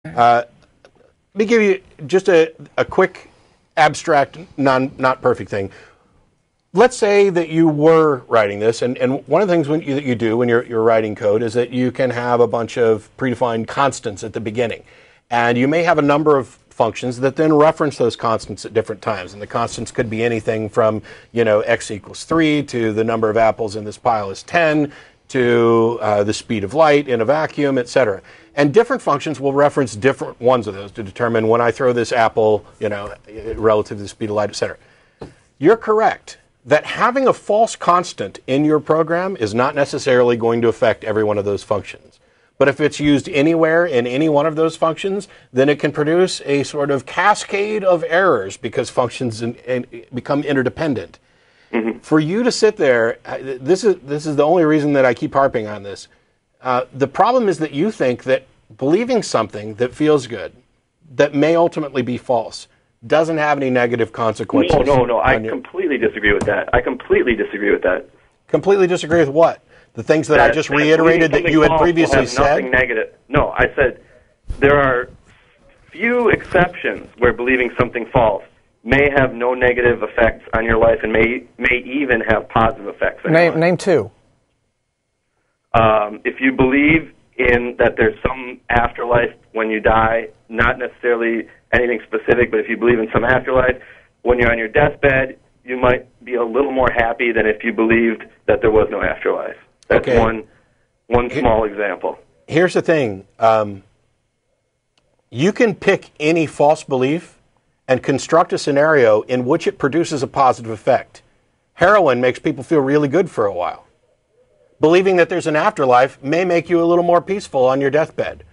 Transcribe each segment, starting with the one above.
Let me give you just a quick, abstract, not perfect thing. Let's say that you were writing this, and one of the things that you do when you're writing code is that you can have a bunch of predefined constants at the beginning. And you may have a number of functions that then reference those constants at different times. And the constants could be anything from, x equals 3 to the number of apples in this pile is 10 to the speed of light in a vacuum, etc. And different functions will reference different ones of those to determine when I throw this apple, relative to the speed of light, etc. You're correct that having a false constant in your program is not necessarily going to affect every one of those functions. But if it's used anywhere in any one of those functions, then it can produce a sort of cascade of errors because functions become interdependent. Mm-hmm. For you to sit there, this is the only reason that I keep harping on this. The problem is that you think that believing something that feels good, that may ultimately be false, doesn't have any negative consequences. No. I completely disagree with that. Completely disagree with what? The things that I just reiterated that you had previously said? Nothing negative. No, I said there are few exceptions where believing something false may have no negative effects on your life and may even have positive effects on your life. Name two. If you believe in that there's some afterlife when you die, not necessarily anything specific, but if you believe in some afterlife, when you're on your deathbed, you might be a little more happy than if you believed that there was no afterlife. That's okay. one small example. Here's the thing. You can pick any false belief and construct a scenario in which it produces a positive effect. Heroin makes people feel really good for a while. Believing that there's an afterlife may make you a little more peaceful on your deathbed.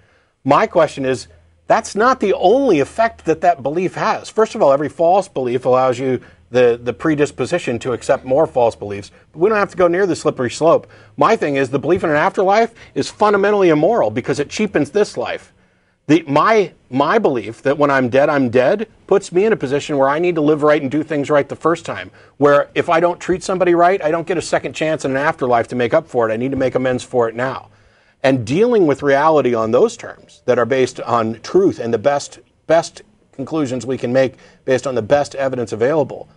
My question is, that's not the only effect that belief has. First of all, every false belief allows you the predisposition to accept more false beliefs. But we don't have to go near the slippery slope. My thing is the belief in an afterlife is fundamentally immoral because it cheapens this life. My belief that when I'm dead puts me in a position where I need to live right and do things right the first time. Where if I don't treat somebody right, I don't get a second chance in an afterlife to make up for it. I need to make amends for it now. And dealing with reality on those terms that are based on truth and the best conclusions we can make based on the best evidence available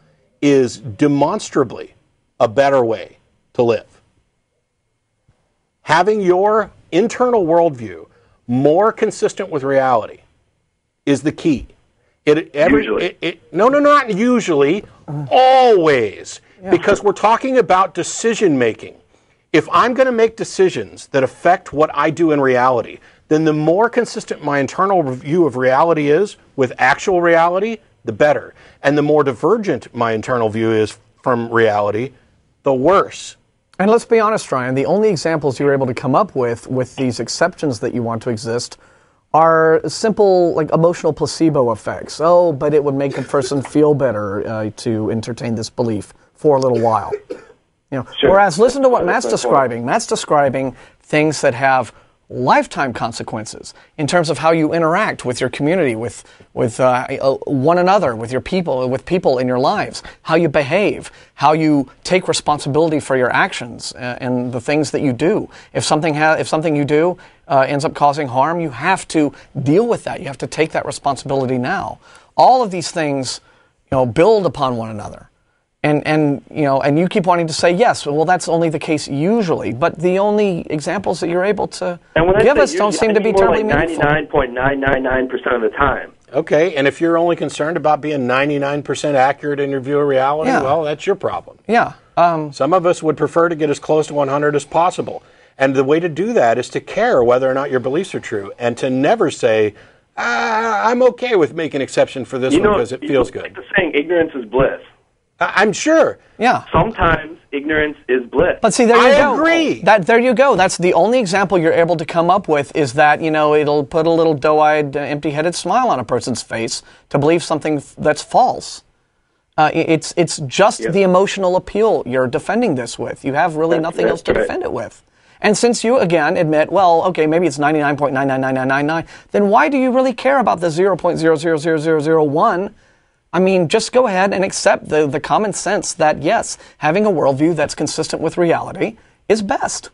is demonstrably a better way to live. Having your internal worldview more consistent with reality is the key. Not usually, always. Yeah. Because we're talking about decision making. If I'm going to make decisions that affect what I do in reality, then the more consistent my internal view of reality is with actual reality, the better. And the more divergent my internal view is from reality, the worse. And let's be honest, Ryan, the only examples you're able to come up with these exceptions that you want to exist are simple, like emotional placebo effects. Oh, but it would make a person feel better to entertain this belief for a little while. Sure. Whereas, listen to what Matt's describing. Matt's describing things that have lifetime consequences in terms of how you interact with your community, with one another, with people in your lives, how you behave, how you take responsibility for your actions and the things that you do. If something you do ends up causing harm, you have to deal with that. You have to take that responsibility now. All of these things, build upon one another. And you keep wanting to say, yes, well, that's only the case usually. But the only examples that you're able to give us don't seem to be terribly meaningful. 99.999% of the time. Okay, and if you're only concerned about being 99% accurate in your view of reality, well, that's your problem. Yeah. Some of us would prefer to get as close to 100 as possible. And the way to do that is to care whether or not your beliefs are true and to never say, I'm okay with making an exception for this one because it feels good. Like the saying, ignorance is bliss. I'm sure. Yeah. Sometimes ignorance is bliss. But see, there you go. I agree. There you go. That's the only example you're able to come up with is that, it'll put a little doe-eyed, empty-headed smile on a person's face to believe something that's false. It's just the emotional appeal you're defending this with. You have really nothing else to defend it with. And since you, again, admit, well, okay, maybe it's 99.99999, then why do you really care about the 0.000001? I mean, just go ahead and accept the common sense that, yes, having a worldview that's consistent with reality is best.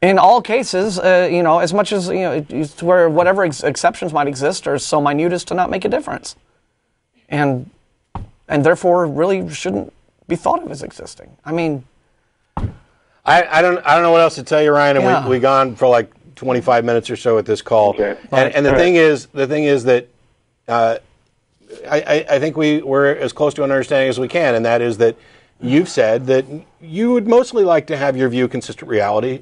In all cases, as much as, it's where whatever exceptions might exist are so minute as to not make a difference. And therefore really shouldn't be thought of as existing. I mean... I don't know what else to tell you, Ryan, and Yeah. we gone for like 25 minutes or so at this call. Okay. And the thing is that I think we're as close to an understanding as we can, and that is that you've said that you would mostly like to have your view consistent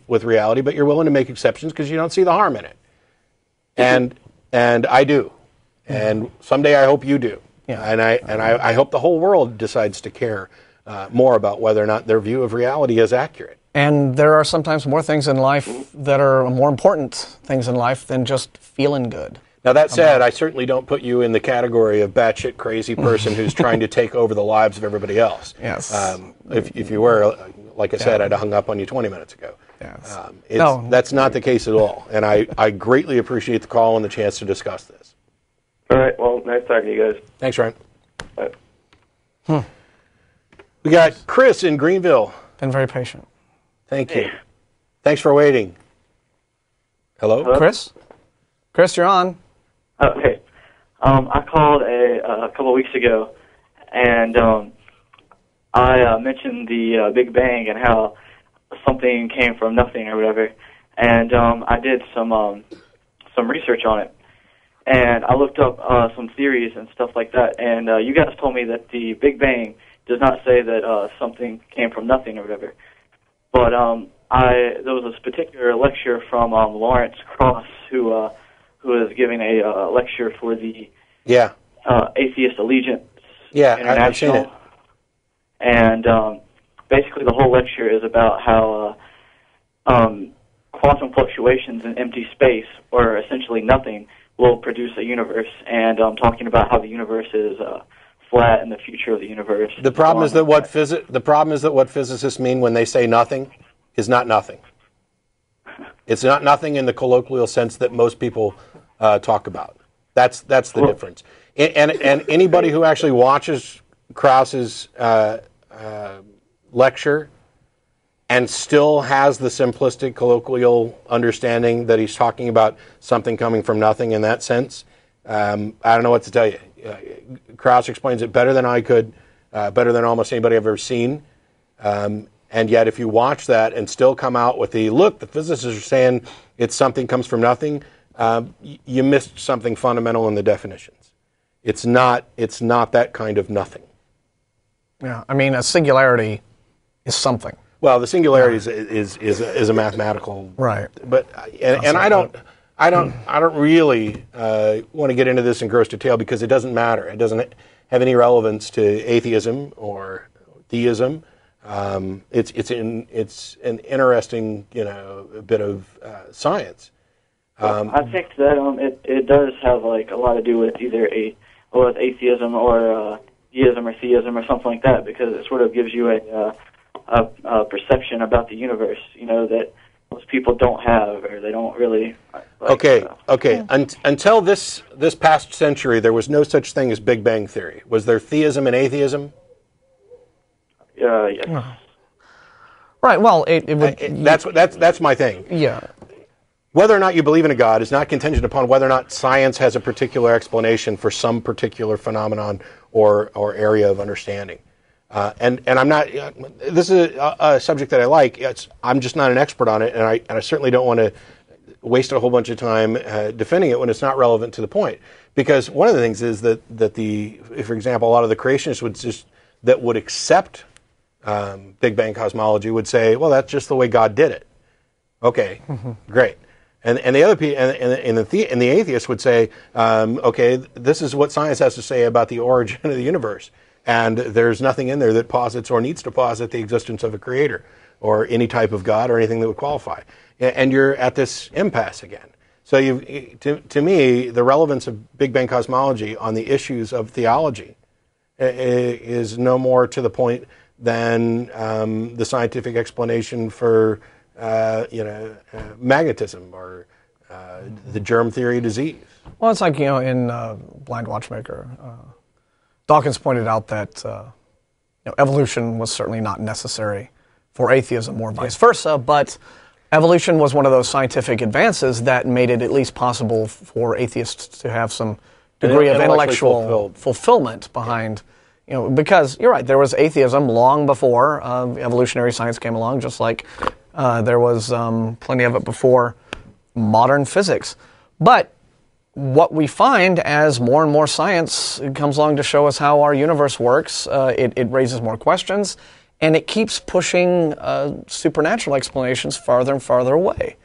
with reality, but you're willing to make exceptions because you don't see the harm in it. And I do. And someday I hope you do. Yeah. And I hope the whole world decides to care more about whether or not their view of reality is accurate. And there are sometimes more things in life that are more important things in life than just feeling good. Now, that said, I certainly don't put you in the category of batshit crazy person who's trying to take over the lives of everybody else. Yes. If you were, like I said, I'd have hung up on you 20 minutes ago. Yes. That's not the case at all. And I greatly appreciate the call and the chance to discuss this. All right. Well, nice talking to you guys. Thanks, Ryan. Bye. We got Chris in Greenville. Been very patient. Thank you. Thanks for waiting. Hello? Chris? Chris, you're on. Okay. I called a couple of weeks ago, and I mentioned the Big Bang and how something came from nothing or whatever. And I did some research on it, and I looked up some theories and stuff like that. And you guys told me that the Big Bang does not say that something came from nothing or whatever. But there was this particular lecture from Lawrence Cross who was giving a lecture for the Atheist Allegiance International. I've seen it. And basically the whole lecture is about how quantum fluctuations in empty space, or essentially nothing, will produce a universe. And talking about how the universe is flat and the future of the universe. The problem is that what physicists mean when they say nothing is not nothing. It's not nothing in the colloquial sense that most people talk about. That's the difference. And anybody who actually watches Krauss's lecture and still has the simplistic colloquial understanding that he's talking about something coming from nothing in that sense, I don't know what to tell you. Krauss explains it better than I could, better than almost anybody I've ever seen. And yet if you watch that and still come out with the physicists are saying it's something comes from nothing, you missed something fundamental in the definitions. It's not that kind of nothing. Yeah, I mean, a singularity is something. Well, the singularity is a mathematical right. But I don't really want to get into this in gross detail because it doesn't matter. It doesn't have any relevance to atheism or theism. It's an interesting bit of science. I think that it does have like a lot to do with either with atheism or deism or theism or something like that, because it sort of gives you a perception about the universe, that most people don't have, or they don't really. Okay. Until this past century, there was no such thing as Big Bang Theory. Was there theism and atheism? Yes. Right. Well, it would. That's my thing. Yeah. Whether or not you believe in a God is not contingent upon whether or not science has a particular explanation for some particular phenomenon or area of understanding. And I'm not. This is a subject that I like. I'm just not an expert on it, and I certainly don't want to waste a whole bunch of time defending it when it's not relevant to the point. Because one of the things is that for example, a lot of the creationists would accept Big Bang cosmology would say, well, that's just the way God did it. Okay, great. And the other people and the atheists would say, okay, this is what science has to say about the origin of the universe, and there's nothing in there that posits or needs to posit the existence of a creator or any type of God or anything that would qualify. And you're at this impasse again. So to me, the relevance of Big Bang cosmology on the issues of theology is no more to the point than the scientific explanation for magnetism or the germ theory of disease. Well, it's like, in Blind Watchmaker, Dawkins pointed out that evolution was certainly not necessary for atheism or vice versa, but Evolution was one of those scientific advances that made it at least possible for atheists to have some degree of intellectual fulfillment behind, because you're right, there was atheism long before evolutionary science came along, just like there was plenty of it before modern physics. But what we find as more and more science comes along to show us how our universe works, it raises more questions, and it keeps pushing supernatural explanations farther and farther away.